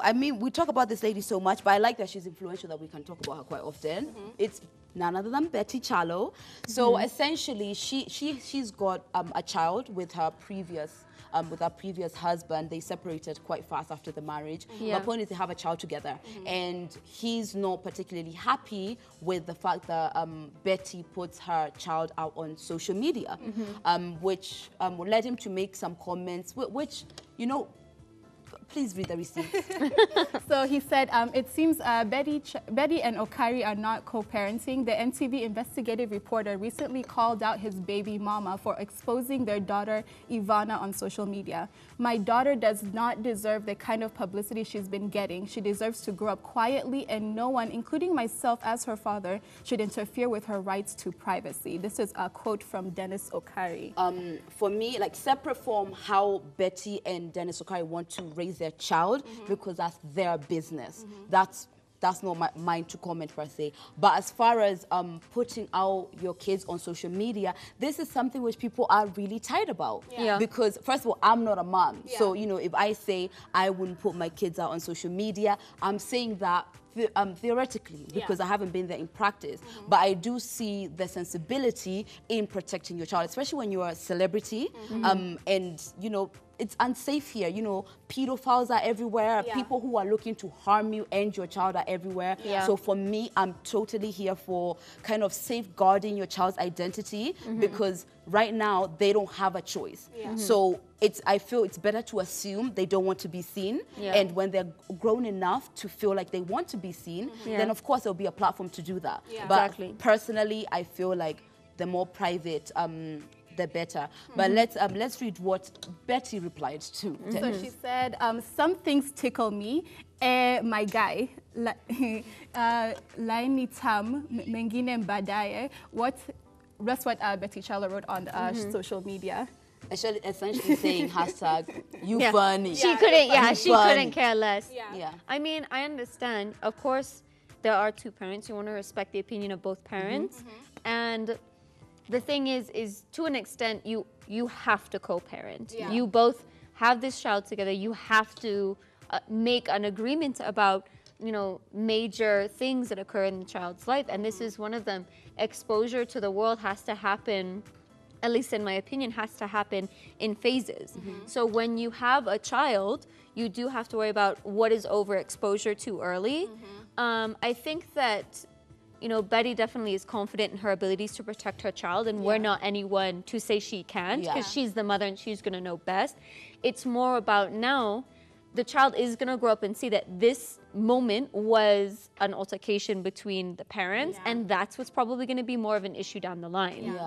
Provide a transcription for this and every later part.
I mean, we talk about this lady so much, but I like that she's influential, that we can talk about her quite often. It's none other than Kyalo. So essentially, she's got a child with her previous husband. They separated quite fast after the marriage. The point is they have a child together, and he's not particularly happy with the fact that Betty puts her child out on social media, which led him to make some comments, which, you know, please read the receipt. So he said, it seems Betty and Okari are not co-parenting. The NTV investigative reporter recently called out his baby mama for exposing their daughter Ivana on social media. My daughter does not deserve the kind of publicity she's been getting. She deserves to grow up quietly, and no one, including myself as her father, should interfere with her rights to privacy. This is a quote from Dennis Okari. For me, like, separate from how Betty and Dennis Okari want to raise their child, because that's their business. That's not mine to comment per se. But as far as putting out your kids on social media, this is something which people are really tight about. Because first of all, I'm not a mom. So, you know, if I say I wouldn't put my kids out on social media, I'm saying that theoretically, because I haven't been there in practice. But I do see the sensibility in protecting your child, especially when you're a celebrity. And, you know, it's unsafe here. You know, pedophiles are everywhere. People who are looking to harm you and your child are everywhere. So for me, I'm totally here for kind of safeguarding your child's identity, because right now they don't have a choice. So I feel it's better to assume they don't want to be seen. And when they're grown enough to feel like they want to be seen, then of course there'll be a platform to do that. But personally, I feel like the more private, the better. But let's read what Betty replied to. So she said, some things tickle me. My guy, laini tam mengine mbadaye. That's what Betty Kyalo wrote on social media. Essentially saying hashtag you funny. She couldn't, she couldn't care less. I mean, I understand. Of course, there are two parents. You want to respect the opinion of both parents. And the thing is to an extent, you have to co-parent. You both have this child together. You have to make an agreement about, you know, major things that occur in the child's life. And this is one of them. Exposure to the world has to happen, at least in my opinion, has to happen in phases. So when you have a child, you do have to worry about what is overexposure too early. I think that, you know, Betty definitely is confident in her abilities to protect her child, and we're not anyone to say she can't, because she's the mother and she's going to know best. It's more about now, the child is going to grow up and see that this moment was an altercation between the parents, and that's what's probably going to be more of an issue down the line.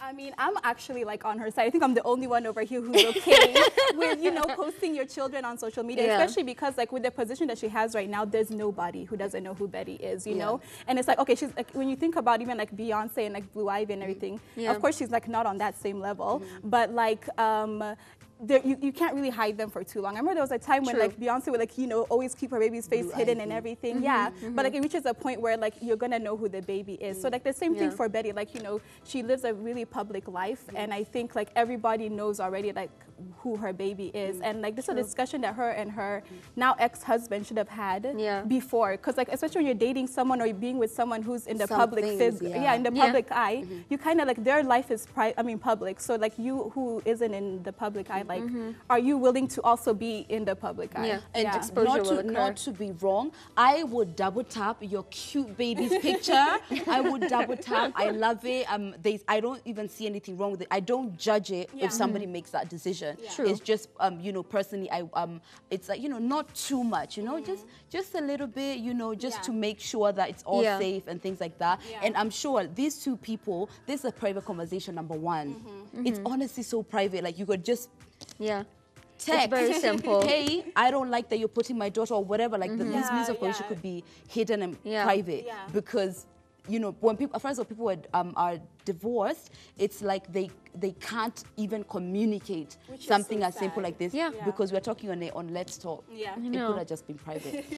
I mean, I'm actually like on her side. I think I'm the only one over here who's okay with, you know, posting your children on social media, especially because like with the position that she has right now, there's nobody who doesn't know who Betty is, you know? And it's like, okay, she's like, when you think about even like Beyonce and like Blue Ivy and everything, of course she's like not on that same level, but like, you can't really hide them for too long. I remember there was a time when like Beyonce would like, you know, always keep her baby's face hidden and everything. But like it reaches a point where like you're gonna know who the baby is. So like the same thing for Betty, like, you know, she lives a really public life, and I think like everybody knows already like who her baby is. And like this is a discussion that her and her now ex-husband should have had before, because like especially when you're dating someone or being with someone who's in the public in the public eye, you kind of like their life is public. So like you who isn't in the public eye, like, are you willing to also be in the public eye? And exposure not to be wrong, I would double tap your cute baby's picture. I would double tap. I love it. I don't even see anything wrong with it. I don't judge it if somebody makes that decision. It's just, you know, personally, it's like, you know, not too much, you know, just a little bit, you know, just to make sure that it's all safe and things like that. And I'm sure these two people, this is a private conversation, number one. It's honestly so private. Like you could just text. It's very simple. Hey, I don't like that you're putting my daughter or whatever. Like this means of course could be hidden and private, because, you know, when people, first of all, people are divorced, it's like they can't even communicate something as simple like this, because we're talking on Let's Talk. It could have just been private.